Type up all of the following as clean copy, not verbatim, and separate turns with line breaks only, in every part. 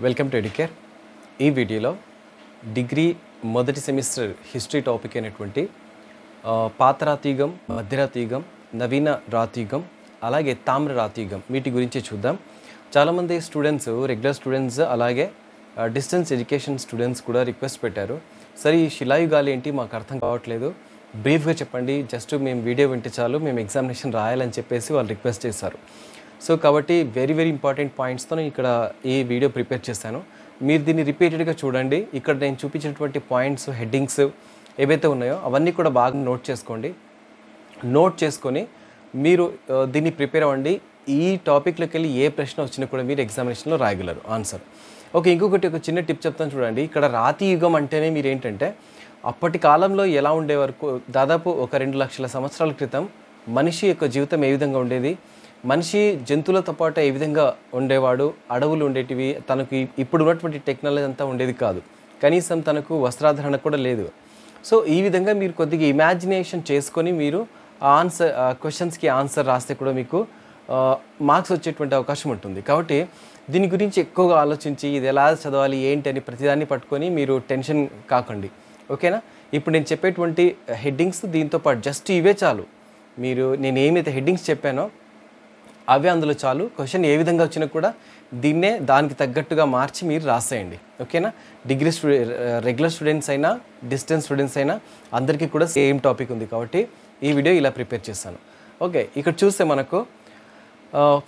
Welcome to educare. ఈ వీడియోలో degree మొదటి సెమిస్టర్ హిస్టరీ టాపిక్ అయినటువంటి పాత రాతియుగం, మధ్యరాతియుగం, నవీన రాతియుగం, అలాగే తామ్ర రాతియుగం వీటి గురించి చూద్దాం. చాలామంది స్టూడెంట్స్, రెగ్యులర్ స్టూడెంట్స్, అలాగే డిస్టెన్స్ ఎడ్యుకేషన్ స్టూడెంట్స్ కూడా రిక్వెస్ట్ పెట్టారు. సరే, ఈ శిలాయుగాలు ఏంటి మాకు అర్థం కావట్లేదు, బ్రీఫ్గా చెప్పండి, జస్ట్ మేము వీడియో వింటే చాలు, మేము ఎగ్జామినేషన్ రాయాలని చెప్పేసి వాళ్ళు రిక్వెస్ట్ చేశారు. సో కాబట్టి వెరీ ఇంపార్టెంట్ పాయింట్స్తో నేను ఇక్కడ ఈ వీడియో ప్రిపేర్ చేశాను. మీరు దీన్ని రిపీటెడ్గా చూడండి. ఇక్కడ నేను చూపించినటువంటి పాయింట్స్, హెడ్డింగ్స్ ఏవైతే ఉన్నాయో అవన్నీ కూడా బాగా నోట్ చేసుకోండి. నోట్ చేసుకొని మీరు దీన్ని ప్రిపేర్ అవ్వండి. ఈ టాపిక్లోకి వెళ్ళి ఏ ప్రశ్న వచ్చినా కూడా మీరు ఎగ్జామినేషన్లో రాయగలరు ఆన్సర్. ఓకే, ఇంకొకటి ఒక చిన్న టిప్ చెప్తాను చూడండి. ఇక్కడ రాతి యుగం అంటేనే మీరు ఏంటంటే అప్పటి కాలంలో ఎలా ఉండే వరకు, దాదాపు ఒక 2 లక్షల సంవత్సరాల క్రితం మనిషి యొక్క జీవితం ఏ విధంగా ఉండేది, మనిషి జంతువులతో పాటు ఏ విధంగా ఉండేవాడు, అడవులు ఉండేటివి, తనకు ఇప్పుడు ఉన్నటువంటి టెక్నాలజీ అంతా ఉండేది కాదు, కనీసం తనకు వస్త్రాధరణ కూడా లేదు. సో ఈ విధంగా మీరు కొద్దిగా ఇమాజినేషన్ చేసుకొని మీరు ఆన్సర్ క్వశ్చన్స్కి ఆన్సర్ రాస్తే కూడా మీకు మార్క్స్ వచ్చేటువంటి అవకాశం ఉంటుంది. కాబట్టి దీని గురించి ఎక్కువగా ఆలోచించి ఇది ఎలా చదవాలి ఏంటి అని ప్రతిదాన్ని పట్టుకొని మీరు టెన్షన్ కాకండి. ఓకేనా? ఇప్పుడు నేను చెప్పేటువంటి హెడ్డింగ్స్ దీంతో పాటు జస్ట్ ఇవే చాలు. నేను ఏమైతే హెడ్డింగ్స్ చెప్పానో అవే అందులో చాలు. క్వశ్చన్ ఏ విధంగా వచ్చినా కూడా దీన్నే దానికి తగ్గట్టుగా మార్చి మీరు రాసేయండి. ఓకేనా? డిగ్రీ రెగ్యులర్ స్టూడెంట్స్ అయినా, డిస్టెన్స్ స్టూడెంట్స్ అయినా అందరికీ కూడా సేమ్ టాపిక్ ఉంది కాబట్టి ఈ వీడియో ఇలా ప్రిపేర్ చేశాను. ఓకే, ఇక్కడ చూస్తే మనకు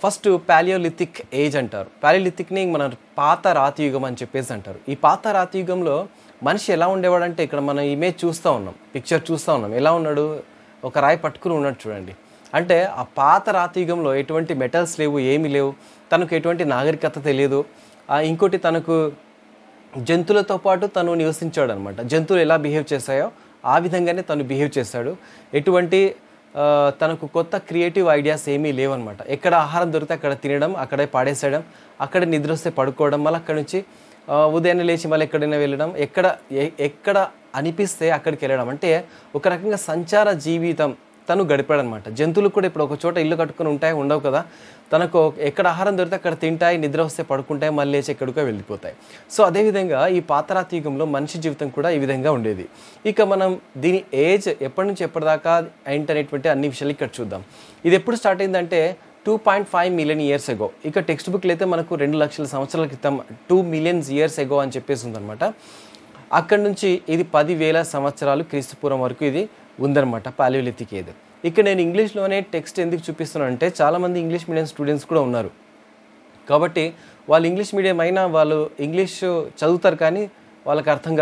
ఫస్ట్ పాలియోలిథిక్ ఏజ్ అంటారు. పాలియోలిథిక్ని మన పాత రాతియుగం అని చెప్పేసి అంటారు. ఈ పాత రాతియుగంలో మనిషి ఎలా ఉండేవాడంటే, ఇక్కడ మనం ఇమేజ్ చూస్తూ ఉన్నాం, పిక్చర్ చూస్తూ ఉన్నాం. ఎలా ఉన్నాడు? ఒక రాయి పట్టుకుని ఉన్నాడు చూడండి. అంటే ఆ పాత రాతియుగంలో ఎటువంటి మెటల్స్ లేవు, ఏమీ లేవు, తనకు ఎటువంటి నాగరికత తెలియదు. ఇంకోటి, తనకు జంతువులతో పాటు తను నివసించాడు అనమాట. జంతువులు ఎలా బిహేవ్ చేశాయో ఆ విధంగానే తను బిహేవ్ చేశాడు. ఎటువంటి తనకు కొత్త క్రియేటివ్ ఐడియాస్ ఏమీ లేవన్నమాట. ఎక్కడ ఆహారం దొరికితే అక్కడ తినడం, అక్కడే పాడేసేయడం, అక్కడ నిద్ర వస్తే పడుకోవడం, మళ్ళీ అక్కడి నుంచి ఉదయాన్నే లేచి మళ్ళీ ఎక్కడైనా వెళ్ళడం, ఎక్కడ అనిపిస్తే అక్కడికి వెళ్ళడం. అంటే ఒక రకంగా సంచార జీవితం తను గడిపాడనమాట. జంతువులు కూడా ఇప్పుడు ఒక చోట ఇల్లు కట్టుకుని ఉంటాయి, ఉండవు కదా. తనకు ఎక్కడ ఆహారం దొరికితే అక్కడ తింటాయి, నిద్ర వస్తే పడుకుంటాయి, మళ్ళీ లేచి ఎక్కడికో వెళ్ళిపోతాయి. సో అదేవిధంగా ఈ పాతరాతియుగంలో మనిషి జీవితం కూడా ఈ విధంగా ఉండేది. ఇక మనం దీని ఏజ్ ఎప్పటి నుంచి ఎప్పటిదాకా ఏంటనేటువంటి అన్ని విషయాలు ఇక్కడ చూద్దాం. ఇది ఎప్పుడు స్టార్ట్ అయిందంటే 2.5 మిలియన్ ఇయర్స్ ఎగో. ఇక టెక్స్ట్ బుక్లో అయితే మనకు 2 లక్షల సంవత్సరాల క్రితం 2 మిలియన్స్ ఇయర్స్ ఎగో అని చెప్పేసి ఉందన్నమాట. అక్కడి నుంచి ఇది 10,000 సంవత్సరాలు క్రీస్తుపూర్వం వరకు ఇది ఉందన్నమాట పాలియోలిథిక్ ఏజ్. ఇక్కడ నేను ఇంగ్లీష్లోనే టెక్స్ట్ ఎందుకు చూపిస్తున్నాను అంటే, చాలామంది ఇంగ్లీష్ మీడియం స్టూడెంట్స్ కూడా ఉన్నారు. కాబట్టి వాళ్ళు ఇంగ్లీష్ మీడియం అయినా వాళ్ళు ఇంగ్లీష్ చదువుతారు, కానీ వాళ్ళకి అర్థం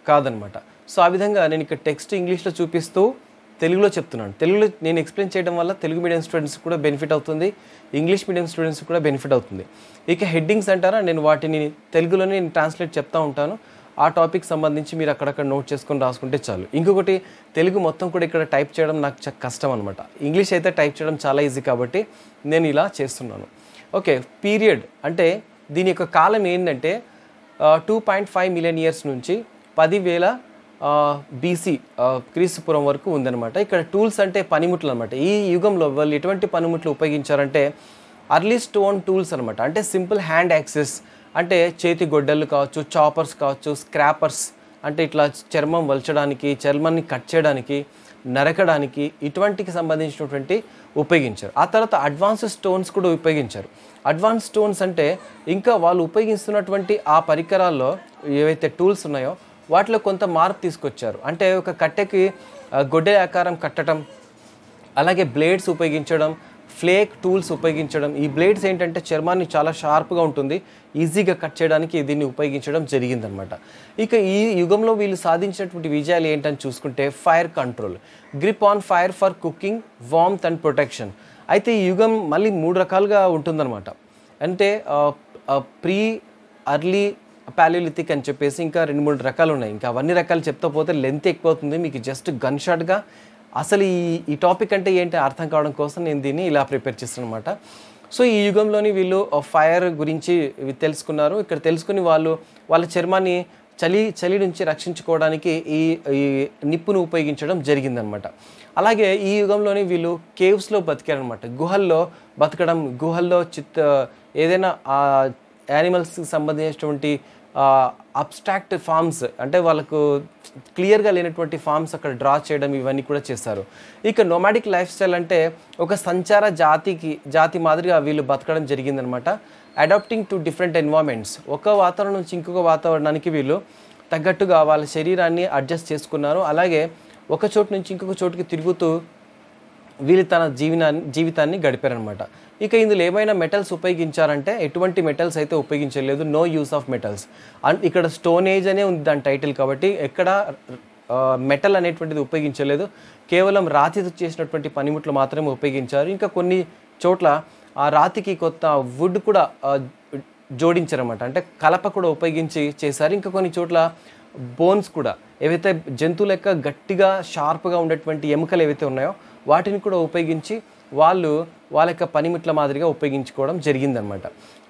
కాదనమాట. సో ఆ విధంగా నేను ఇక్కడ టెక్స్ట్ ఇంగ్లీష్లో చూపిస్తూ తెలుగులో చెప్తున్నాను. తెలుగులో నేను ఎక్స్ప్లెయిన్ చేయడం వల్ల తెలుగు మీడియం స్టూడెంట్స్ కూడా బెనిఫిట్ అవుతుంది, ఇంగ్లీష్ మీడియం స్టూడెంట్స్ కూడా బెనిఫిట్ అవుతుంది. ఇక హెడ్డింగ్స్ అంటారా, నేను వాటిని తెలుగులోనే నేను ట్రాన్స్లేట్ చెప్తూ ఉంటాను. ఆ టాపిక్ సంబంధించి మీరు అక్కడక్కడ నోట్ చేసుకొని రాసుకుంటే చాలు. ఇంకొకటి, తెలుగు మొత్తం కూడా ఇక్కడ టైప్ చేయడం నాకు కష్టం అనమాట. ఇంగ్లీష్ అయితే టైప్ చేయడం చాలా ఈజీ కాబట్టి నేను ఇలా చేస్తున్నాను. ఓకే, పీరియడ్ అంటే దీని యొక్క కాలం ఏంటంటే 2.5 మిలియన్ ఇయర్స్ నుంచి 10,000 BC క్రీస్తుపూర్వం వరకు ఉందన్నమాట. ఇక్కడ టూల్స్ అంటే పనిముట్లు అనమాట. ఈ యుగంలో వాళ్ళు ఎటువంటి పనిముట్లు ఉపయోగించారంటే అర్లీ స్టోన్ టూల్స్ అనమాట. అంటే సింపుల్ హ్యాండ్ యాక్సెస్, అంటే చేతి గొడ్డళ్ళు కావచ్చు, చాపర్స్ కావచ్చు, స్క్రాపర్స్ అంటే ఇట్లా చర్మం వల్చడానికి, చర్మాన్ని కట్ చేయడానికి, నరకడానికి, ఇటువంటికి సంబంధించినటువంటి ఉపయోగించారు. ఆ తర్వాత అడ్వాన్స్ స్టోన్స్ కూడా ఉపయోగించారు. అడ్వాన్స్ స్టోన్స్ అంటే ఇంకా వాళ్ళు ఉపయోగిస్తున్నటువంటి ఆ పరికరాల్లో ఏవైతే టూల్స్ ఉన్నాయో వాటిలో కొంత మార్పు తీసుకొచ్చారు. అంటే ఒక కట్టెకి గొడ్డె ఆకారం కట్టడం, అలాగే బ్లేడ్స్ ఉపయోగించడం, ఫ్లేక్ టూల్స్ ఉపయోగించడం. ఈ బ్లేడ్స్ ఏంటంటే చర్మాన్ని చాలా షార్ప్గా ఉంటుంది, ఈజీగా కట్ చేయడానికి దీన్ని ఉపయోగించడం జరిగిందనమాట. ఇక ఈ యుగంలో వీళ్ళు సాధించినటువంటి విజయాలు ఏంటని చూసుకుంటే, fire control, grip on fire for cooking, warmth and protection. అయితే ఈ యుగం మళ్ళీ 3 రకాలుగా ఉంటుందన్నమాట. అంటే ప్రీ, అర్లీ, పాలియోలిథిక్ అని చెప్పేసి ఇంకా 2-3 రకాలు ఉన్నాయి. ఇంకా అవన్నీ రకాలు చెప్తా పోతే లెంత్ ఎక్కువ అవుతుంది. మీకు జస్ట్ గన్ షాట్గా అసలు ఈ టాపిక్ అంటే ఏంటి అర్థం కావడం కోసం నేను దీన్ని ఇలా ప్రిపేర్ చేస్తాను అనమాట. సో ఈ యుగంలోని వీళ్ళు ఫైర్ గురించి తెలుసుకున్నారు. ఇక్కడ తెలుసుకుని వాళ్ళ చర్మాన్ని చలి నుంచి రక్షించుకోవడానికి ఈ నిప్పును ఉపయోగించడం జరిగిందనమాట. అలాగే ఈ యుగంలోని వీళ్ళు కేవ్స్లో బతికారనమాట. గుహల్లో బతకడం, గుహల్లో ఏదైనా యానిమల్స్కి సంబంధించినటువంటి అబ్స్ట్రాక్ట్ ఫార్మ్స్, అంటే వాళ్ళకు క్లియర్గా లేనటువంటి ఫార్మ్స్ అక్కడ డ్రా చేయడం ఇవన్నీ కూడా చేస్తారు. ఇక నోమాడిక్ లైఫ్ స్టైల్ అంటే ఒక సంచార జాతి మాదిరిగా వీళ్ళు బతకడం జరిగిందనమాట. అడాప్టింగ్ టు డిఫరెంట్ ఎన్వైరన్మెంట్స్, ఒక వాతావరణం నుంచి ఇంకొక వాతావరణానికి వీళ్ళు తగ్గట్టుగా వాళ్ళ శరీరాన్ని అడ్జస్ట్ చేసుకున్నారు. అలాగే ఒక చోటు నుంచి ఇంకొక చోటుకి తిరుగుతూ వీళ్ళు తన జీవితాన్ని గడిపారనమాట. ఇక ఇందులో ఏమైనా మెటల్స్ ఉపయోగించారంటే ఎటువంటి మెటల్స్ అయితే ఉపయోగించలేదు, no use of metals. And ఇక్కడ స్టోన్ ఏజ్ అనే ఉంది దాని టైటిల్, కాబట్టి ఎక్కడ మెటల్ అనేటువంటిది ఉపయోగించలేదు, కేవలం రాతితో చేసినటువంటి పనిముట్లు మాత్రమే ఉపయోగించారు. ఇంకా కొన్ని చోట్ల ఆ రాతికి కొత్త వుడ్ కూడా జోడించారన్నమాట, అంటే కలప కూడా ఉపయోగించి చేశారు. ఇంకా కొన్ని చోట్ల బోన్స్ కూడా, ఏవైతే జంతువుల యొక్క గట్టిగా షార్ప్గా ఉండేటువంటి ఎముకలు ఏవైతే ఉన్నాయో వాటిని కూడా ఉపయోగించి వాళ్ళ యొక్క పనిముట్ల మాదిరిగా ఉపయోగించుకోవడం జరిగిందనమాట.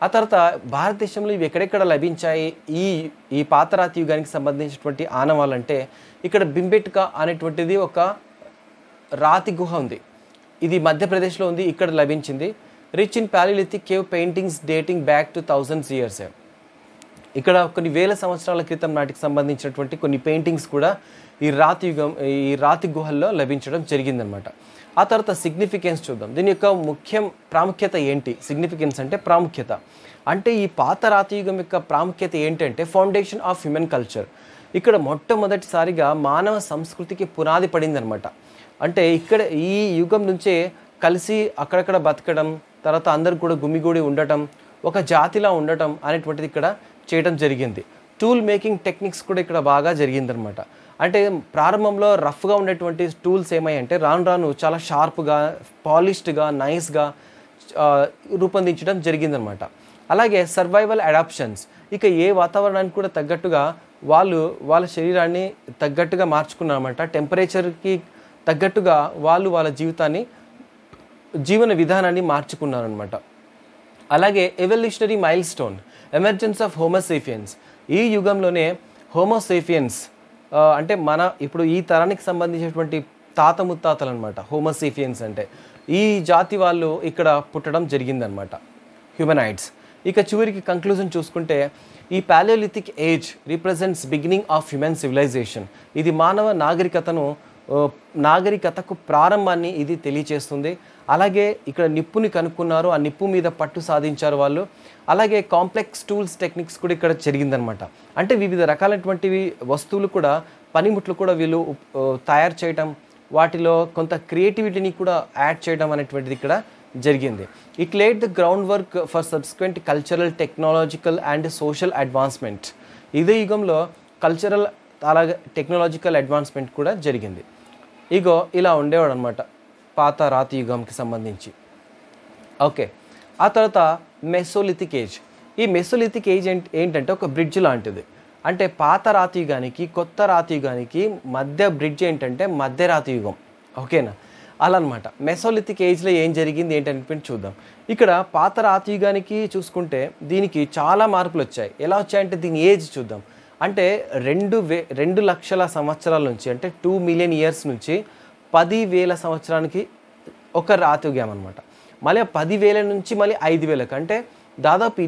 ఆ తర్వాత భారతదేశంలో ఇవి ఎక్కడెక్కడ లభించాయి ఈ పాతరాతి యుగానికి సంబంధించినటువంటి ఆనవాళ్ళంటే, ఇక్కడ బింబెట్కా అనేటువంటిది ఒక రాతి గుహ ఉంది, ఇది మధ్యప్రదేశ్లో ఉంది, ఇక్కడ లభించింది. Rich in palaeolithic cave paintings dating back to 1000 years. ఇక్కడ కొన్ని వేల సంవత్సరాల క్రితం నాటికి సంబంధించినటువంటి కొన్ని పెయింటింగ్స్ కూడా ఈ రాతి గుహల్లో లభించడం జరిగిందనమాట. ఆ తర్వాత సిగ్నిఫికెన్స్ చూద్దాం. దీని యొక్క ప్రాముఖ్యత ఏంటి? సిగ్నిఫికెన్స్ అంటే ప్రాముఖ్యత. అంటే ఈ పాత రాతి యుగం యొక్క ప్రాముఖ్యత ఏంటంటే ఫౌండేషన్ ఆఫ్ హ్యూమన్ కల్చర్. ఇక్కడ మొట్టమొదటిసారిగా మానవ సంస్కృతికి పునాది పడిందనమాట. అంటే ఇక్కడ ఈ యుగం నుంచే కలిసి అక్కడక్కడ బతకడం, తర్వాత అందరు కూడా గుమిగూడి ఉండటం, ఒక జాతిలా ఉండటం అనేటువంటిది ఇక్కడ చేయడం జరిగింది. టూల్ మేకింగ్ టెక్నిక్స్ కూడా ఇక్కడ బాగా జరిగిందనమాట. అంటే ప్రారంభంలో రఫ్గా ఉండేటువంటి టూల్స్ ఏమయ్యంటే రాను రాను చాలా షార్ప్గా, పాలిష్డ్గా, నైస్గా రూపొందించడం జరిగిందనమాట. అలాగే సర్వైవల్ అడాప్షన్స్, ఇక ఏ వాతావరణానికి కూడా తగ్గట్టుగా వాళ్ళ శరీరాన్ని తగ్గట్టుగా మార్చుకున్నారన్నమాట. టెంపరేచర్కి తగ్గట్టుగా వాళ్ళ జీవన విధానాన్ని మార్చుకున్నారనమాట. అలాగే evolutionary mile stone, emergence of Homo sapiens. ఈ యుగంలోనే హోమోసేపియన్స్ అంటే ఇప్పుడు ఈ తరానికి సంబంధించినటువంటి తాత ముత్తాతలు అనమాట హోమోసేపియన్స్ అంటే. ఈ జాతి వాళ్ళు ఇక్కడ పుట్టడం జరిగిందనమాట, హ్యూమనాయిడ్స్. ఇక చివరికి కంక్లూజన్ చూసుకుంటే, ఈ paleolithic age represents beginning of human civilisation. ఇది మానవ నాగరికతకు ప్రారంభాన్ని ఇది తెలియచేస్తుంది. అలాగే ఇక్కడ నిప్పుని కనుక్కున్నారు, ఆ నిప్పు మీద పట్టు సాధించారు వాళ్ళు. అలాగే కాంప్లెక్స్ టూల్స్ టెక్నిక్స్ కూడా ఇక్కడ జరిగిందనమాట. అంటే వివిధ రకాలైనటువంటివి వస్తువులు కూడా, పనిముట్లు కూడా వీళ్ళు తయారు చేయటం, వాటిలో కొంత క్రియేటివిటీని కూడా యాడ్ చేయడం అనేటువంటిది ఇక్కడ జరిగింది. It laid the ground work for subsequent cultural, technological and social advancement. ఇదే యుగంలో కల్చరల్ అలాగే టెక్నాలజికల్ అడ్వాన్స్మెంట్ కూడా జరిగింది. ఇలా ఉండేవాడు అనమాట పాత రాతి యుగంకి సంబంధించి. ఓకే, ఆ తర్వాత మెసోలిథిక్ ఏజ్. ఈ మెసోలిథిక్ ఏజ్ ఏంటంటే ఒక బ్రిడ్జ్ లాంటిది. అంటే పాత రాతి యుగానికి కొత్త రాతి యుగానికి మధ్య బ్రిడ్జ్ ఏంటంటే మధ్య రాతి యుగం. ఓకేనా, అలా అనమాట. మెసోలిథిక్ ఏజ్లో ఏం జరిగింది ఏంటని చూద్దాం. ఇక్కడ పాత రాతి యుగానికి చూసుకుంటే దీనికి చాలా మార్పులు వచ్చాయి. ఎలా వచ్చాయంటే దీని ఏజ్ చూద్దాం. అంటే 2 లక్షల సంవత్సరాల నుంచి, అంటే 2 million years నుంచి 10,000 సంవత్సరానికి ఒక రాతి యుగం అనమాట. మళ్ళీ 10,000 నుంచి మళ్ళీ 5,000, అంటే దాదాపు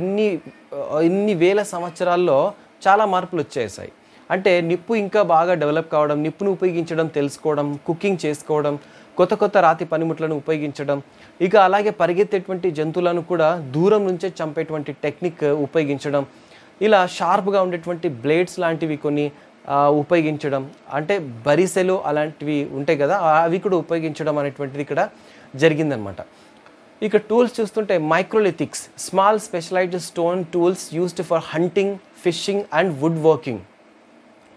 ఇన్ని వేల సంవత్సరాల్లో చాలా మార్పులు వచ్చేసాయి. అంటే నిప్పు ఇంకా బాగా డెవలప్ కావడం, నిప్పును ఉపయోగించడం తెలుసుకోవడం, కుకింగ్ చేసుకోవడం, కొత్త కొత్త రాతి పనిముట్లను ఉపయోగించడం, ఇక అలాగే పరిగెత్తేటువంటి జంతువులను కూడా దూరం నుంచే చంపేటువంటి టెక్నిక్ ఉపయోగించడం, ఇలా షార్ప్గా ఉండేటువంటి బ్లేడ్స్ లాంటివి కొన్ని ఉపయోగించడం, అంటే బరిసెలు అలాంటివి ఉంటాయి కదా, అవి కూడా ఉపయోగించడం అనేటువంటిది ఇక్కడ జరిగిందనమాట. ఇక టూల్స్ చూస్తుంటే microlithics, small specialised stone tools used for hunting, fishing and woodworking.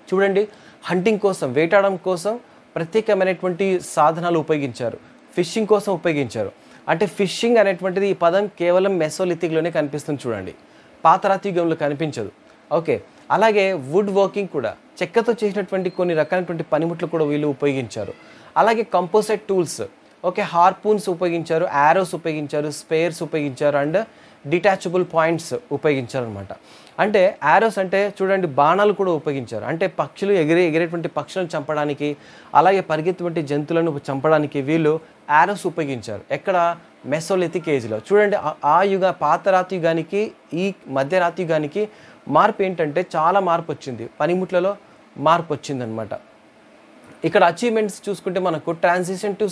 చూడండి, హంటింగ్ కోసం, వేటాడడం కోసం ప్రత్యేకమైనటువంటి సాధనాలు ఉపయోగించారు, ఫిషింగ్ కోసం ఉపయోగించారు. అంటే ఫిషింగ్ అనేటువంటిది ఈ పదం కేవలం మెసోలిథిక్లోనే కనిపిస్తుంది చూడండి, పాతరాతి యుగంలో కనిపించదు. ఓకే, అలాగే వుడ్ వర్కింగ్ కూడా, చెక్కతో చేసినటువంటి కొన్ని రకాలైనటువంటి పనిముట్లు కూడా వీళ్ళు ఉపయోగించారు. అలాగే కంపోజిట్ టూల్స్, ఓకే, హార్పూన్స్ ఉపయోగించారు, యారోస్ ఉపయోగించారు, స్పేర్స్ ఉపయోగించారు, అండ్ డిటాచబుల్ పాయింట్స్ ఉపయోగించారనమాట. అంటే యారోస్ అంటే చూడండి, బాణాలు కూడా ఉపయోగించారు. అంటే పక్షులు ఎగిరేటువంటి పక్షులను చంపడానికి, అలాగే పరిగెత్తువంటి జంతువులను చంపడానికి వీళ్ళు యారోస్ ఉపయోగించారు. ఎక్కడ? మెసోలిథిక్ ఏజ్లో. చూడండి, పాతరాతి యుగానికి ఈ మధ్యరాతి యుగానికి మార్పు ఏంటంటే చాలా మార్పు వచ్చింది, పనిముట్లలో మార్పు వచ్చిందనమాట. ఇక్కడ అచీవ్మెంట్స్ చూసుకుంటే మనకు ట్రాన్సిషన్ టు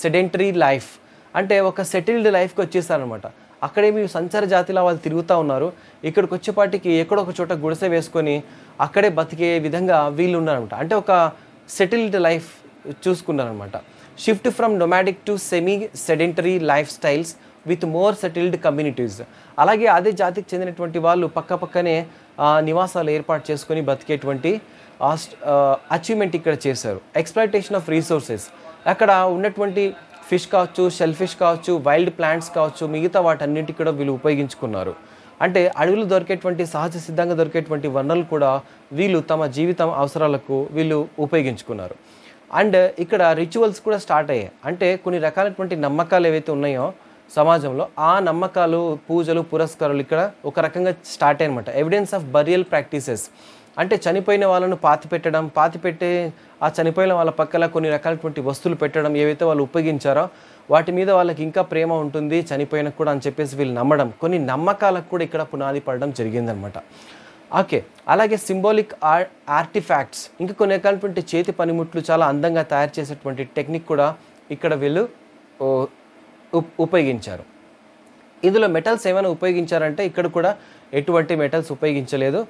సెడెంటరీ లైఫ్, అంటే ఒక సెటిల్డ్ లైఫ్కి వచ్చేసారనమాట. అక్కడేమి సంచార జాతిలో వాళ్ళు తిరుగుతూ ఉన్నారు, ఇక్కడికి వచ్చేపాటికి ఎక్కడో ఒక చోట గుడిసె వేసుకొని అక్కడే బతికే విధంగా వీళ్ళు ఉన్నారనమాట. అంటే ఒక సెటిల్డ్ లైఫ్ చూసుకున్నారనమాట. Shift from nomadic to semi sedentary lifestyles with more settled communities. అలాగే అదే జాతికి చెందినటువంటి వాళ్ళు పక్కనే నివాసాలు ఏర్పాటు చేసుకొని బతికేటువంటి అచీవ్మెంట్ ఇక్కడ చేశారు. ఎక్స్‌ప్లాయిటేషన్ ఆఫ్ రీసోర్సెస్, అక్కడ ఉన్నటువంటి ఫిష్ కావచ్చు, షెల్ ఫిష్ కావచ్చు, వైల్డ్ ప్లాంట్స్ కావచ్చు, మిగతా వాటన్నింటి కూడా వీళ్ళు ఉపయోగించుకున్నారు. అంటే అడవులు దొరికేటువంటి సహజ సిద్ధంగా దొరికేటువంటి వనరులు కూడా వీళ్ళు తమ జీవితం అవసరాలకు వీళ్ళు ఉపయోగించుకున్నారు. అండ్ ఇక్కడ రిచువల్స్ కూడా స్టార్ట్ అయ్యాయి. అంటే కొన్ని రకాలైనటువంటి నమ్మకాలు ఏవైతే ఉన్నాయో సమాజంలో, ఆ నమ్మకాలు, పూజలు, పురస్కారాలు ఇక్కడ ఒక రకంగా స్టార్ట్ అయ్యనమాట. ఎవిడెన్స్ ఆఫ్ బరియల్ ప్రాక్టీసెస్, అంటే చనిపోయిన వాళ్ళను పాతిపెట్టే ఆ చనిపోయిన వాళ్ళ పక్కల కొన్ని రకాలైనటువంటి వస్తువులు పెట్టడం, ఏవైతే వాళ్ళు ఉపయోగించారో వాటి మీద వాళ్ళకి ఇంకా ప్రేమ ఉంటుంది చనిపోయిన కూడా అని చెప్పేసి వీళ్ళు నమ్మడం, కొన్ని నమ్మకాలకు కూడా ఇక్కడ పునాది పడడం జరిగిందనమాట. ఓకే, అలాగే సింబాలిక్ ఆర్టిఫాక్ట్స్, ఇంకా కొన్ని రకాలైనటువంటి చేతి పనిముట్లు చాలా అందంగా తయారు చేసేటువంటి టెక్నిక్ కూడా ఇక్కడ వీళ్ళు ఉపయోగించారు. ఇందులో మెటల్స్ ఏమైనా ఉపయోగించారంటే ఇక్కడ కూడా ఎటువంటి మెటల్స్ ఉపయోగించలేదు,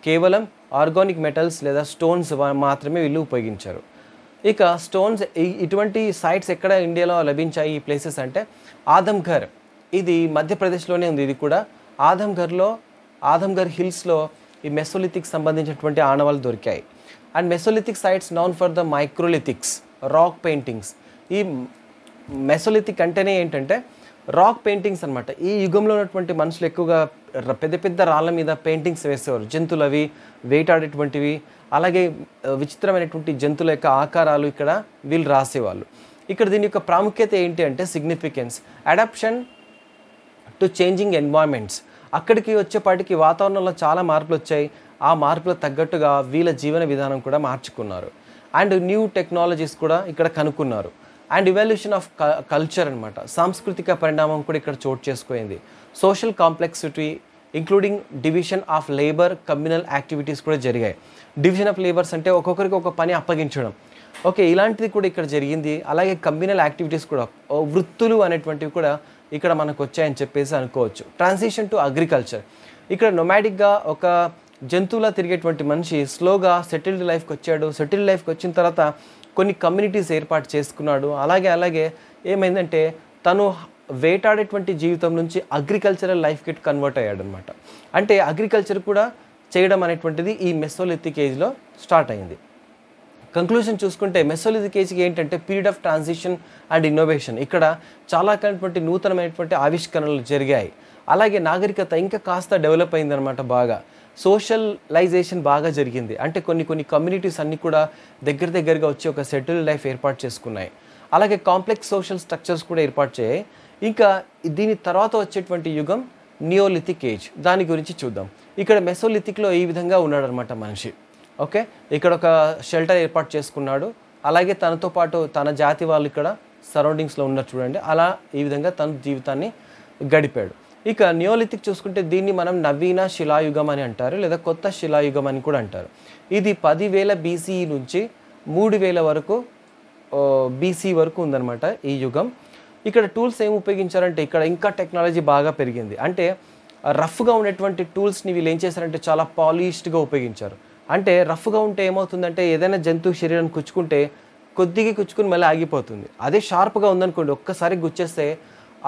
కేవలం ఆర్గానిక్ మెటల్స్ లేదా స్టోన్స్ మాత్రమే వీళ్ళు ఉపయోగించారు. ఇక స్టోన్స్ ఇటువంటి సైట్స్ ఎక్కడ ఇండియాలో లభించాయి ఈ ప్లేసెస్ అంటే ఆదమ్ఘర్, ఇది మధ్యప్రదేశ్లోనే ఉంది. ఇది కూడా ఆదమ్ఘర్ హిల్స్లో ఈ మెసోలిథిక్ సంబంధించినటువంటి ఆనవాళ్ళు దొరికాయి. And mesolithic sites known for the microlithics, rock paintings. ఈ మెసోలిథిక్ అంటేనే ఏంటంటే రాక్ పెయింటింగ్స్ అనమాట. ఈ యుగంలో ఉన్నటువంటి మనుషులు ఎక్కువగా పెద్ద పెద్ద రాళ్ళ మీద పెయింటింగ్స్ వేసేవారు, జంతువులు అవి వేటాడేటువంటివి, అలాగే విచిత్రమైనటువంటి జంతువుల యొక్క ఆకారాలు ఇక్కడ వీళ్ళు రాసేవాళ్ళు. ఇక్కడ దీని యొక్క ప్రాముఖ్యత ఏంటి అంటే significance, adaption to changing environments. అక్కడికి వచ్చేపాటికి వాతావరణంలో చాలా మార్పులు వచ్చాయి, ఆ మార్పులకు తగ్గట్టుగా వీళ్ళ జీవన విధానం కూడా మార్చుకున్నారు. అండ్ న్యూ టెక్నాలజీస్ కూడా ఇక్కడ కనుక్కున్నారు. అండ్ ఇవాల్యూషన్ ఆఫ్ కల్చర్ అనమాట, సాంస్కృతిక పరిణామం కూడా ఇక్కడ చోటు చేసుకుంది. Social complexity including division of labour, communal activities కూడా జరిగాయి. డివిజన్ ఆఫ్ లేబర్స్ అంటే ఒక్కొక్కరికి ఒక పని అప్పగించడం, ఓకే, ఇలాంటిది కూడా ఇక్కడ జరిగింది. అలాగే కమ్యూనల్ యాక్టివిటీస్ కూడా, వృత్తులు అనేటువంటివి కూడా ఇక్కడ మనకు వచ్చాయని చెప్పేసి అనుకోవచ్చు. ట్రాన్సిషన్ టు అగ్రికల్చర్, ఇక్కడ నొమాడిక్గా ఒక జంతువులా తిరిగేటువంటి మనిషి స్లోగా సెటిల్డ్ లైఫ్కి వచ్చాడు. సెటిల్డ్ లైఫ్కి వచ్చిన తర్వాత కొన్ని కమ్యూనిటీస్ ఏర్పాటు చేసుకున్నాడు. అలాగే ఏమైందంటే తను వేటాడేటువంటి జీవితం నుంచి అగ్రికల్చరల్ లైఫ్కి కన్వర్ట్ అయ్యాడు అనమాట. అంటే అగ్రికల్చర్ కూడా చేయడం అనేటువంటిది ఈ మెసోలిథిక్ ఏజ్లో స్టార్ట్ అయింది. కంక్లూజన్ చూసుకుంటే మెసోలిథిక్ ఏజ్కి ఏంటంటే period of transition and innovation, ఇక్కడ చాలా రకాలైనటువంటి నూతనమైనటువంటి ఆవిష్కరణలు జరిగాయి. అలాగే నాగరికత ఇంకా కాస్త డెవలప్ అయిందనమాట. బాగా సోషలైజేషన్ బాగా జరిగింది. అంటే కొన్ని కమ్యూనిటీస్ అన్నీ కూడా దగ్గరగా వచ్చి ఒక సెటిల్డ్ లైఫ్ ఏర్పాటు చేసుకున్నాయి. అలాగే కాంప్లెక్స్ సోషల్ స్ట్రక్చర్స్ కూడా ఏర్పాటు చేయాయి. ఇంకా దీని తర్వాత వచ్చేటువంటి యుగం నియోలిథిక్ ఏజ్, దాని గురించి చూద్దాం. ఇక్కడ మెసోలిథిక్లో ఈ విధంగా ఉన్నాడనమాట మనిషి. ఓకే, ఇక్కడ ఒక షెల్టర్ ఏర్పాటు చేసుకున్నాడు. అలాగే తనతో పాటు తన జాతి వాళ్ళు ఇక్కడ సరౌండింగ్స్లో ఉన్నారు చూడండి. అలా ఈ విధంగా తన జీవితాన్ని గడిపాడు. ఇక నియోలిథిక్ చూసుకుంటే దీన్ని మనం నవీన శిలాయుగం అని అంటారు, లేదా కొత్త శిలాయుగం అని కూడా అంటారు. ఇది 10,000 BCE నుంచి 3,000 వరకు BC వరకు ఉందన్నమాట ఈ యుగం. ఇక్కడ టూల్స్ ఏం ఉపయోగించారంటే ఇక్కడ ఇంకా టెక్నాలజీ బాగా పెరిగింది. అంటే రఫ్గా ఉండేటువంటి టూల్స్ని వీళ్ళు ఏం చేశారంటే చాలా పాలిష్డ్గా ఉపయోగించారు. అంటే రఫ్గా ఉంటే ఏమవుతుందంటే ఏదైనా జంతువు శరీరాన్ని కుచ్చుకుంటే కొద్దిగా కుచ్చుకుని మళ్ళీ ఆగిపోతుంది. అదే షార్ప్గా ఉందనుకోండి, ఒక్కసారి గుచ్చేస్తే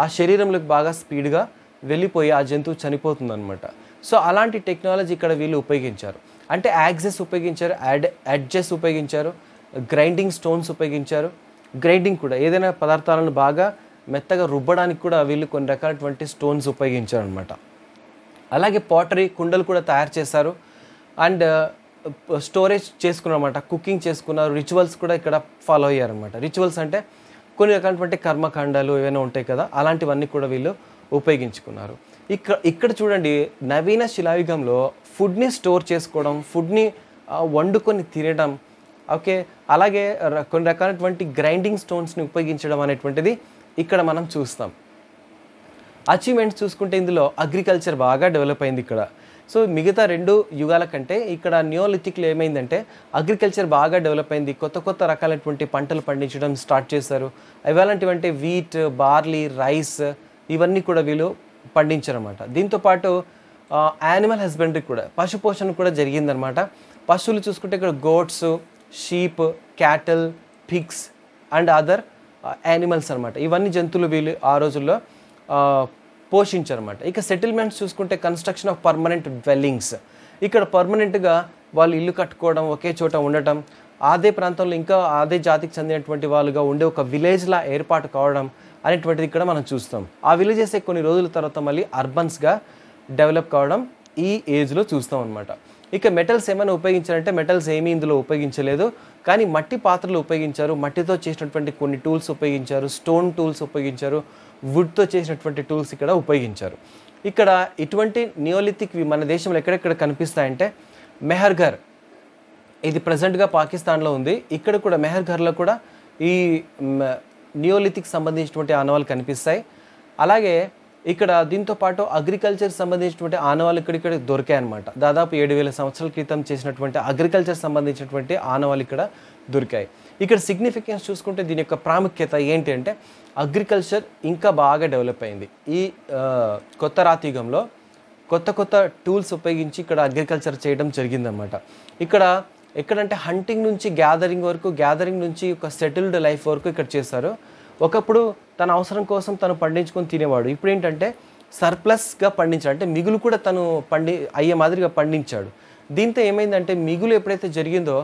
ఆ శరీరంలోకి బాగా స్పీడ్గా వెళ్ళిపోయి ఆ జంతువు చనిపోతుంది అనమాట. సో అలాంటి టెక్నాలజీ ఇక్కడ వీళ్ళు ఉపయోగించారు. అంటే యాక్సెస్ ఉపయోగించారు, ఎడ్జెస్ ఉపయోగించారు, గ్రైండింగ్ స్టోన్స్ ఉపయోగించారు. గ్రైండింగ్ కూడా ఏదైనా పదార్థాలను బాగా మెత్తగా రుబ్బడానికి కూడా వీళ్ళు కొన్ని రకాలైనటువంటి స్టోన్స్ ఉపయోగించారు అనమాట. అలాగే పాటరీ, కుండలు కూడా తయారు చేశారు. అండ్ స్టోరేజ్ చేసుకున్నారన్నమాట, కుకింగ్ చేసుకున్నారు. రిచువల్స్ కూడా ఇక్కడ ఫాలో అయ్యారనమాట. రిచువల్స్ అంటే కొన్ని రకాలైనటువంటి కర్మకాండాలు ఏవైనా ఉంటాయి కదా, అలాంటివన్నీ కూడా వీళ్ళు ఉపయోగించుకున్నారు. ఇక్కడ చూడండి, నవీన శిలాయుగంలో ఫుడ్ని స్టోర్ చేసుకోవడం, ఫుడ్ని వండుకొని తినడం, ఓకే, అలాగే కొన్ని రకాలైనటువంటి గ్రైండింగ్ స్టోన్స్ని ఉపయోగించడం అనేటువంటిది ఇక్కడ మనం చూస్తాం. అచీవ్మెంట్స్ చూసుకుంటే ఇందులో అగ్రికల్చర్ బాగా డెవలప్ అయింది ఇక్కడ. సో మిగతా 2 యుగాల కంటే ఇక్కడ నియోలిథిక్లో ఏమైందంటే అగ్రికల్చర్ బాగా డెవలప్ అయింది. కొత్త కొత్త రకాలైనటువంటి పంటలు పండించడం స్టార్ట్ చేశారు. ఎలాంటివంటే వీట్, బార్లీ, రైస్ ఇవన్నీ కూడా వీళ్ళు పండించారన్నమాట. దీంతోపాటు యానిమల్ హస్బెండరీ కూడా, పశు పోషణ కూడా జరిగిందనమాట. పశువులు చూసుకుంటే ఇక్కడ goats, sheep, క్యాటల్, pigs and other animals అనమాట. ఇవన్నీ జంతువులు వీళ్ళు ఆ రోజుల్లో పోషించారన్నమాట. ఇక సెటిల్మెంట్స్ చూసుకుంటే కన్స్ట్రక్షన్ ఆఫ్ పర్మనెంట్ డ్వెల్లింగ్స్. ఇక్కడ పర్మనెంట్గా వాళ్ళు ఇల్లు కట్టుకోవడం, ఒకే చోట ఉండటం, అదే ప్రాంతంలో ఇంకా అదే జాతికి చెందినటువంటి వాళ్ళుగా ఉండే ఒక విలేజ్లా ఏర్పాటు కావడం అనేటువంటిది ఇక్కడ మనం చూస్తాం. ఆ విలేజెస్ కొన్ని రోజుల తర్వాత మళ్ళీ అర్బన్స్గా డెవలప్ కావడం ఈ ఏజ్లో చూస్తాం అనమాట. ఇక మెటల్స్ ఏమైనా ఉపయోగించారంటే మెటల్స్ ఏమీ ఇందులో ఉపయోగించలేదు, కానీ మట్టి పాత్రలు ఉపయోగించారు. మట్టితో చేసినటువంటి కొన్ని టూల్స్ ఉపయోగించారు, స్టోన్ టూల్స్ ఉపయోగించారు, వుడ్తో చేసినటువంటి టూల్స్ ఇక్కడ ఉపయోగించారు. ఇక్కడ ఇటువంటి నియోలిథిక్ మన దేశంలో ఎక్కడెక్కడ కనిపిస్తాయంటే మెహర్ఘర్, ఇది ప్రజెంట్గా పాకిస్తాన్లో ఉంది. ఇక్కడ కూడా మెహర్ఘర్లో కూడా ఈ నియోలిథిక్ సంబంధించినటువంటి ఆనవాళ్ళు కనిపిస్తాయి. అలాగే ఇక్కడ దీంతోపాటు అగ్రికల్చర్ సంబంధించినటువంటి ఆనవాళ్ళు ఇక్కడిక్కడ దొరికాయి అన్నమాట. దాదాపు 7,000 సంవత్సరాల క్రితం చేసినటువంటి అగ్రికల్చర్ సంబంధించినటువంటి ఆనవాళ్ళు ఇక్కడ దొరికాయి. ఇక్కడ సిగ్నిఫికెన్స్ చూసుకుంటే దీని యొక్క ప్రాముఖ్యత ఏంటి అంటే అగ్రికల్చర్ ఇంకా బాగా డెవలప్ అయింది. ఈ కొత్త రాతియుగంలో కొత్త కొత్త టూల్స్ ఉపయోగించి ఇక్కడ అగ్రికల్చర్ చేయడం జరిగిందన్నమాట. ఇక్కడ ఎక్కడంటే హంటింగ్ నుంచి గ్యాదరింగ్ వరకు, గ్యాదరింగ్ నుంచి ఒక సెటిల్డ్ లైఫ్ వరకు ఇక్కడ చేస్తారు. ఒకప్పుడు తన అవసరం కోసం తను పండించుకొని తినేవాడు. ఇప్పుడు ఏంటంటే సర్ప్లస్గా పండించాడు, అంటే మిగులు కూడా తను అయ్యే మాదిరిగా పండించాడు. దీంతో ఏమైందంటే మిగులు ఎప్పుడైతే జరిగిందో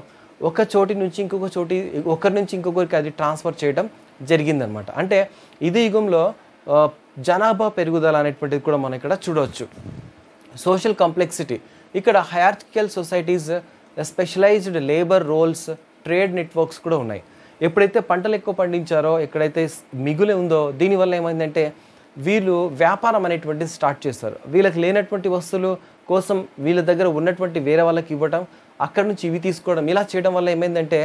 ఒక చోటి నుంచి ఇంకొక చోటి, ఒకరి నుంచి ఇంకొకరికి అది ట్రాన్స్ఫర్ చేయడం జరిగిందనమాట. అంటే ఇది యుగంలో జనాభా పెరుగుదల అనేటువంటిది కూడా మనం ఇక్కడ చూడవచ్చు. సోషల్ కాంప్లెక్సిటీ, ఇక్కడ hierarchical societies, specialised labour roles, trade networks కూడా ఉన్నాయి. ఎప్పుడైతే పంటలు ఎక్కువ పండించారో, ఎక్కడైతే మిగులు ఉందో, దీనివల్ల ఏమైందంటే వీళ్ళు వ్యాపారం అనేటువంటిది స్టార్ట్ చేస్తారు. వీళ్ళకి లేనటువంటి వస్తువులు కోసం వీళ్ళ దగ్గర ఉన్నటువంటి వేరే వాళ్ళకి ఇవ్వటం, అక్కడి నుంచి ఇవి తీసుకోవడం, ఇలా చేయడం వల్ల ఏమైందంటే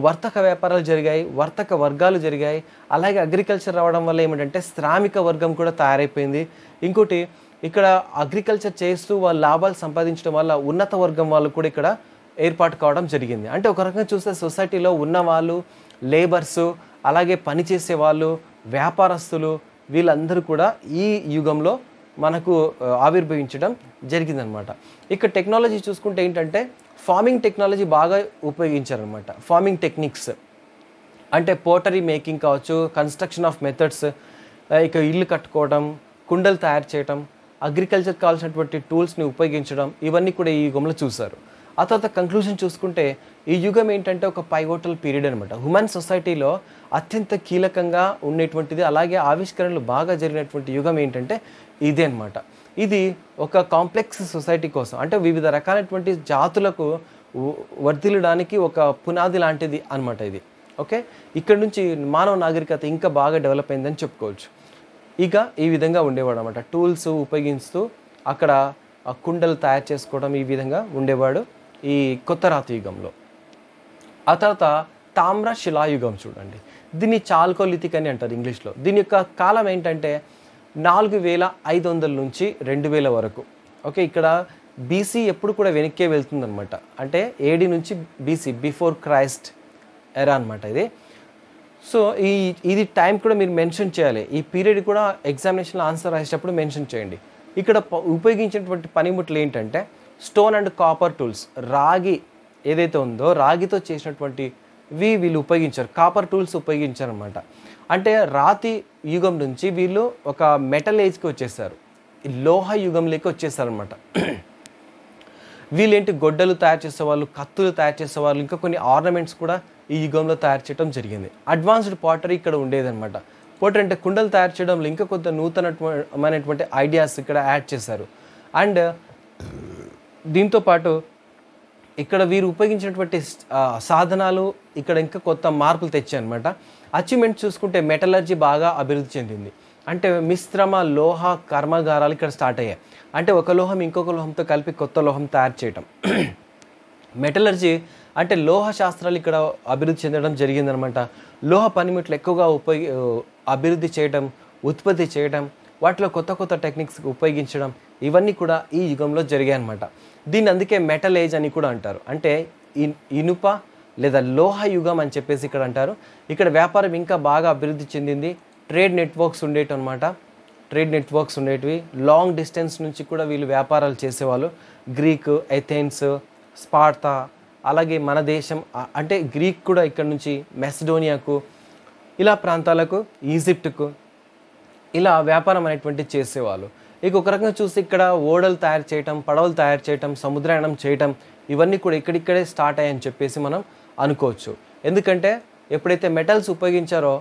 వర్తక వ్యాపారాలు జరిగాయి, వర్తక వర్గాలు జరిగాయి. అలాగే అగ్రికల్చర్ రావడం వల్ల ఏమిటంటే శ్రామిక వర్గం కూడా తయారైపోయింది. ఇంకోటి, ఇక్కడ అగ్రికల్చర్ చేస్తూ వాళ్ళ లాభాలు సంపాదించడం వల్ల ఉన్నత వర్గం వాళ్ళు కూడా ఇక్కడ ఏర్పాటు కావడం జరిగింది. అంటే ఒక రకంగా చూస్తే సొసైటీలో ఉన్నవాళ్ళు, లేబర్సు, అలాగే పనిచేసే వాళ్ళు, వ్యాపారస్తులు, వీళ్ళందరూ కూడా ఈ యుగంలో మనకు ఆవిర్భవించడం జరిగిందనమాట. ఇక టెక్నాలజీ చూసుకుంటే ఏంటంటే ఫార్మింగ్ టెక్నాలజీ బాగా ఉపయోగించారనమాట. ఫార్మింగ్ టెక్నిక్స్ అంటే పోటరీ మేకింగ్ కావచ్చు, కన్స్ట్రక్షన్ ఆఫ్ మెథడ్స్, ఇక ఇల్లు కట్టుకోవడం, కుండలు తయారు చేయడం, అగ్రికల్చర్ కావాల్సినటువంటి టూల్స్ని ఉపయోగించడం, ఇవన్నీ కూడా ఈ యుగంలో చూశారు. ఆ తర్వాత కంక్లూజన్ చూసుకుంటే ఈ యుగం ఏంటంటే ఒక పైవోటల్ పీరియడ్ అనమాట. హ్యూమన్ సొసైటీలో అత్యంత కీలకంగా ఉండేటువంటిది, అలాగే ఆవిష్కరణలు బాగా జరిగినటువంటి యుగం ఏంటంటే ఇదే అనమాట. ఇది ఒక కాంప్లెక్స్ సొసైటీ కోసం, అంటే వివిధ రకాలైనటువంటి జాతులకు వర్ధిల్లడానికి ఒక పునాది లాంటిది అనమాట ఇది. ఓకే, ఇక్కడ నుంచి మానవ నాగరికత ఇంకా బాగా డెవలప్ అయిందని చెప్పుకోవచ్చు. ఇక ఈ విధంగా ఉండేవాడు అనమాట. టూల్స్ ఉపయోగిస్తూ అక్కడ కుండలు తయారు చేసుకోవడం, ఈ విధంగా ఉండేవాడు ఈ కొత్త రాతి యుగంలో. ఆ తర్వాత తామ్ర శిలాయుగం చూడండి, దీన్ని చాల్కోలిథిక్ అని అంటారు ఇంగ్లీష్లో. దీని యొక్క కాలం ఏంటంటే 4500 నుంచి 2000 వరకు. ఓకే, ఇక్కడ బీసీ ఎప్పుడు కూడా వెనక్కే వెళ్తుందనమాట. అంటే ఏడి నుంచి బీసీ, బిఫోర్ క్రైస్ట్ ఎరా అనమాట ఇది. సో ఇది టైం కూడా మీరు మెన్షన్ చేయాలి. ఈ పీరియడ్ కూడా ఎగ్జామినేషన్లో ఆన్సర్ రాసేటప్పుడు మెన్షన్ చేయండి. ఇక్కడ ఉపయోగించినటువంటి పనిముట్లు ఏంటంటే స్టోన్ అండ్ కాపర్ టూల్స్. రాగి ఏదైతే ఉందో రాగితో చేసినటువంటి వీళ్ళు ఉపయోగించారు, కాపర్ టూల్స్ ఉపయోగించారు అనమాట. అంటే రాతి యుగం నుంచి వీళ్ళు ఒక మెటల్ ఏజ్కి వచ్చేసారు, లోహ యుగంలోకి వచ్చేసారనమాట. వీళ్ళేంటి గొడ్డలు తయారు చేసేవాళ్ళు, కత్తులు తయారు చేసేవాళ్ళు, ఇంకా కొన్ని ఆర్నమెంట్స్ కూడా ఈ యుగంలో తయారు చేయడం జరిగింది. అడ్వాన్స్డ్ పాటరీ ఇక్కడ ఉండేదన్నమాట. పోటరీ అంటే కుండలు తయారు చేయడంలో ఇంకా కొంత నూతనమైనటువంటి ఐడియాస్ ఇక్కడ యాడ్ చేశారు. అండ్ దీంతోపాటు ఇక్కడ వీరు ఉపయోగించినటువంటి సాధనాలు ఇక్కడ ఇంకా కొత్త మార్పులు తెచ్చాయన్నమాట. అచీవ్మెంట్ చూసుకుంటే మెటలర్జీ బాగా అభివృద్ధి చెందింది. అంటే మిశ్రమ లోహ కర్మాగారాలు ఇక్కడ స్టార్ట్ అయ్యాయి. అంటే ఒక లోహం ఇంకొక లోహంతో కలిపి కొత్త లోహం తయారు చేయటం. మెటలర్జీ అంటే లోహ శాస్త్రాలు ఇక్కడ అభివృద్ధి చెందడం జరిగిందనమాట. లోహ పనిముట్లు ఎక్కువగా అభివృద్ధి చేయడం, ఉత్పత్తి చేయడం, వాటిలో కొత్త కొత్త టెక్నిక్స్ ఉపయోగించడం, ఇవన్నీ కూడా ఈ యుగంలో జరిగాయన్నమాట. దీన్ని అందుకే మెటల్ ఏజ్ అని కూడా అంటారు. అంటే ఇనుప లేదా లోహ యుగం అని చెప్పేసి ఇక్కడ అంటారు. ఇక్కడ వ్యాపారం ఇంకా బాగా అభివృద్ధి చెందింది. ట్రేడ్ నెట్వర్క్స్ ఉండేవి అనమాట. ట్రేడ్ నెట్వర్క్స్ ఉండేటివి. లాంగ్ డిస్టెన్స్ నుంచి కూడా వీళ్ళు వ్యాపారాలు చేసేవాళ్ళు. గ్రీక్, ఎథెన్స్, స్పార్తా, అలాగే మన దేశం అంటే గ్రీక్ కూడా ఇక్కడ నుంచి మెసిడోనియాకు, ఇలా ప్రాంతాలకు, ఈజిప్ట్కు ఇలా వ్యాపారం అనేటువంటి చేసేవాళ్ళు. ఇక ఒక రకంగా చూస్తే ఇక్కడ ఓడలు తయారు చేయటం, పడవలు తయారు చేయటం, సముద్రయానం చేయటం, ఇవన్నీ కూడా ఇక్కడిక్కడే స్టార్ట్ అయ్యాయని చెప్పేసి మనం అనుకోవచ్చు. ఎందుకంటే ఎప్పుడైతే మెటల్స్ ఉపయోగించారో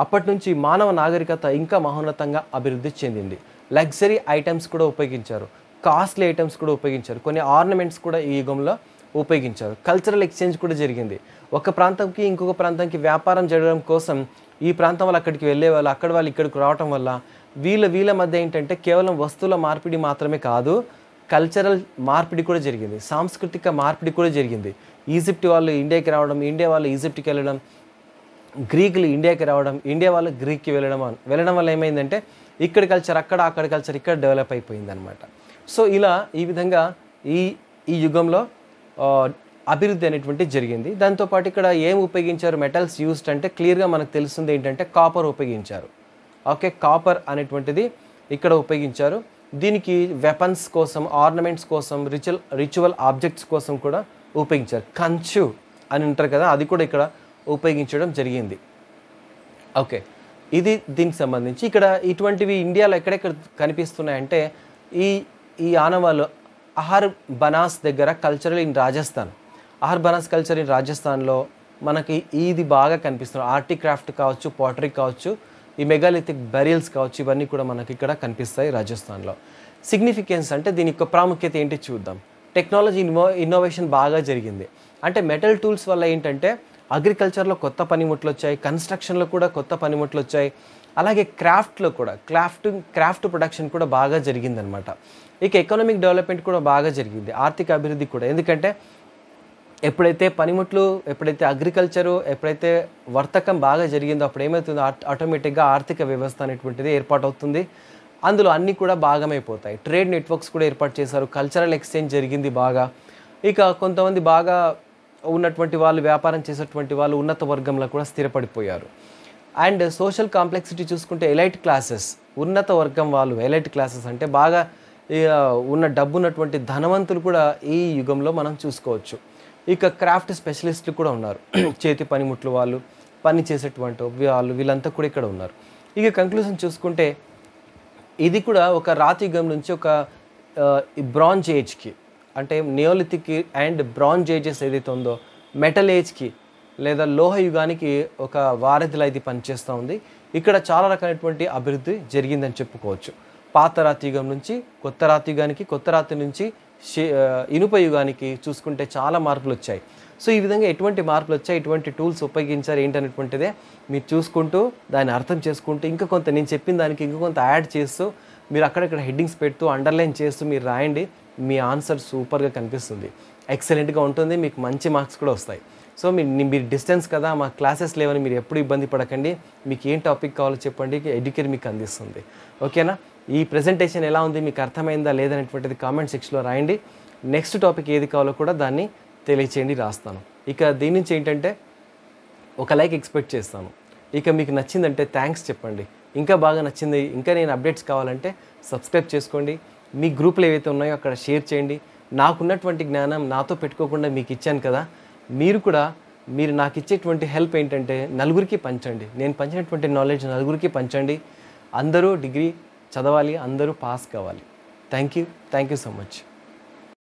అప్పటి నుంచి మానవ నాగరికత ఇంకా మహోన్నతంగా అభివృద్ధి చెందింది. లగ్జరీ ఐటమ్స్ కూడా ఉపయోగించారు, కాస్ట్లీ ఐటమ్స్ కూడా ఉపయోగించారు, కొన్ని ఆర్నమెంట్స్ కూడా ఈ యుగంలో ఉపయోగించారు. కల్చరల్ ఎక్స్చేంజ్ కూడా జరిగింది. ఒక ప్రాంతంకి ఇంకొక ప్రాంతానికి వ్యాపారం జరగడం కోసం ఈ ప్రాంతం వాళ్ళు అక్కడికి వెళ్ళేవాళ్ళు, అక్కడ వాళ్ళు ఇక్కడికి రావటం వల్ల వీళ్ళ మధ్య ఏంటంటే కేవలం వస్తువుల మార్పిడి మాత్రమే కాదు, కల్చరల్ మార్పిడి కూడా జరిగింది, సాంస్కృతిక మార్పిడి కూడా జరిగింది. ఈజిప్ట్ వాళ్ళు ఇండియాకి రావడం, ఇండియా వాళ్ళు ఈజిప్ట్కి వెళ్ళడం, గ్రీకులు ఇండియాకి రావడం, ఇండియా వాళ్ళు గ్రీక్కి వెళ్ళడం వల్ల ఏమైందంటే ఇక్కడ కల్చర్ అక్కడ, అక్కడ కల్చర్ ఇక్కడ డెవలప్ అయిపోయింది అనమాట. సో ఇలా ఈ విధంగా ఈ యుగంలో అభివృద్ధి అనేటువంటి జరిగింది. దాంతోపాటు ఇక్కడ ఏం ఉపయోగించారు మెటల్స్ యూస్డ్ అంటే క్లియర్గా మనకు తెలుస్తుంది ఏంటంటే కాపర్ ఉపయోగించారు. ఓకే, కాపర్ అనేటువంటిది ఇక్కడ ఉపయోగించారు. దీనికి వెపన్స్ కోసం, ఆర్నమెంట్స్ కోసం, రిచువల్ ఆబ్జెక్ట్స్ కోసం కూడా ఉపయోగించారు. కంచు అని ఉంటారు కదా, అది కూడా ఇక్కడ ఉపయోగించడం జరిగింది. ఓకే, ఇది దీనికి సంబంధించి ఇక్కడ ఇటువంటివి ఇండియాలో ఎక్కడెక్కడ కనిపిస్తున్నాయంటే ఈ ఆనవాళ్ళు అహర్ బనాస్ దగ్గర cultural in Rajasthan, Ahar Banas culture in రాజస్థాన్లో మనకి ఇది బాగా కనిపిస్తుంది. ఆర్టీ క్రాఫ్ట్ కావచ్చు, పాటరీ కావచ్చు, ఈ మెగాలిథిక్ బెరియల్స్ కావచ్చు, ఇవన్నీ కూడా మనకి ఇక్కడ కనిపిస్తాయి రాజస్థాన్లో. సిగ్నిఫికెన్స్ అంటే దీని యొక్క ప్రాముఖ్యత ఏంటి చూద్దాం. టెక్నాలజీ ఇన్నోవేషన్ బాగా జరిగింది. అంటే మెటల్ టూల్స్ వల్ల ఏంటంటే అగ్రికల్చర్లో కొత్త పనిముట్లు వచ్చాయి, కన్స్ట్రక్షన్లో కూడా కొత్త పనిముట్లు వచ్చాయి, అలాగే క్రాఫ్ట్లో కూడా క్రాఫ్ట్ ప్రొడక్షన్ కూడా బాగా జరిగిందనమాట. ఇక ఎకనామిక్ డెవలప్మెంట్ కూడా బాగా జరిగింది, ఆర్థిక అభివృద్ధి కూడా. ఎందుకంటే ఎప్పుడైతే పనిముట్లు, ఎప్పుడైతే అగ్రికల్చరు, ఎప్పుడైతే వర్తకం బాగా జరిగిందో అప్పుడు ఏమవుతుందో ఆటోమేటిక్గా ఆర్థిక వ్యవస్థ అనేటువంటిది ఏర్పాటు అవుతుంది. అందులో అన్నీ కూడా భాగమైపోతాయి. ట్రేడ్ నెట్వర్క్స్ కూడా ఏర్పాటు చేశారు, కల్చరల్ ఎక్స్చేంజ్ జరిగింది బాగా. ఇక కొంతమంది బాగా ఉన్నటువంటి వాళ్ళు, వ్యాపారం చేసేటువంటి వాళ్ళు ఉన్నత వర్గంలో కూడా స్థిరపడిపోయారు. అండ్ సోషల్ కాంప్లెక్సిటీ చూసుకుంటే ఎలైట్ క్లాసెస్, ఉన్నత వర్గం వాళ్ళు, ఎలైట్ క్లాసెస్ అంటే బాగా ఉన్న డబ్బు ఉన్నటువంటి ధనవంతులు కూడా ఈ యుగంలో మనం చూసుకోవచ్చు. ఇక క్రాఫ్ట్ స్పెషలిస్టులు కూడా ఉన్నారు, చేతి పనిముట్లు వాళ్ళు, పని చేసేటువంటి వాళ్ళు, వీళ్ళంతా కూడా ఇక్కడ ఉన్నారు. ఇక కంక్లూజన్ చూసుకుంటే ఇది కూడా ఒక రాతి యుగం నుంచి ఒక బ్రాంజ్ ఏజ్కి, అంటే నియోలిథిక్ అండ్ బ్రాంజ్ ఏజెస్ ఏదైతే ఉందో మెటల్ ఏజ్కి లేదా లోహ యుగానికి ఒక వారధిలా ఇది పనిచేస్తూ ఉంది. ఇక్కడ చాలా రకమైనటువంటి అభివృద్ధి జరిగిందని చెప్పుకోవచ్చు. పాత రాతి యుగం నుంచి కొత్త రాతి యుగానికి, కొత్త రాతి నుంచి ఇనుప యుగానికి చూసుకుంటే చాలా మార్పులు వచ్చాయి. సో ఈ విధంగా ఎటువంటి మార్పులు వచ్చాయి, ఎటువంటి టూల్స్ ఉపయోగించారు ఏంటనేటువంటిదే మీరు చూసుకుంటూ దాన్ని అర్థం చేసుకుంటూ ఇంకా కొంత నేను చెప్పిన దానికి ఇంకా కొంత యాడ్ చేస్తూ మీరు అక్కడక్కడ హెడ్డింగ్స్ పెడుతూ అండర్లైన్ చేస్తూ మీరు రాయండి. మీ ఆన్సర్ సూపర్గా కనిపిస్తుంది, ఎక్సలెంట్గా ఉంటుంది, మీకు మంచి మార్క్స్ కూడా వస్తాయి. సో మీరు డిస్టెన్స్ కదా, మా క్లాసెస్ లేవని మీరు ఎప్పుడు ఇబ్బంది పడకండి. మీకు ఏం టాపిక్ కావాలో చెప్పండి, ఎడ్యుకేట్ మీకు అందిస్తుంది. ఓకేనా? ఈ ప్రెజెంటేషన్ ఎలా ఉంది, మీకు అర్థమైందా లేదనేటువంటిది కామెంట్ సెక్షన్లో రాయండి. నెక్స్ట్ టాపిక్ ఏది కావాలో కూడా దాన్ని తెలియచేయండి, రాస్తాను. ఇక దీని నుంచి ఏంటంటే ఒక లైక్ ఎక్స్పెక్ట్ చేస్తాను. ఇక మీకు నచ్చిందంటే థ్యాంక్స్ చెప్పండి, ఇంకా బాగా నచ్చింది, ఇంకా నేను అప్డేట్స్ కావాలంటే సబ్స్క్రైబ్ చేసుకోండి. మీ గ్రూపులు ఏవైతే ఉన్నాయో అక్కడ షేర్ చేయండి. నాకున్నటువంటి జ్ఞానం నాతో పెట్టుకోకుండా మీకు ఇచ్చాను కదా, మీరు నాకు ఇచ్చేటువంటి హెల్ప్ ఏంటంటే నలుగురికి పంచండి. నేను పంచినటువంటి నాలెడ్జ్ నలుగురికి పంచండి. అందరూ డిగ్రీ చదవాలి, అందరూ పాస్ కావాలి. Thank you so much.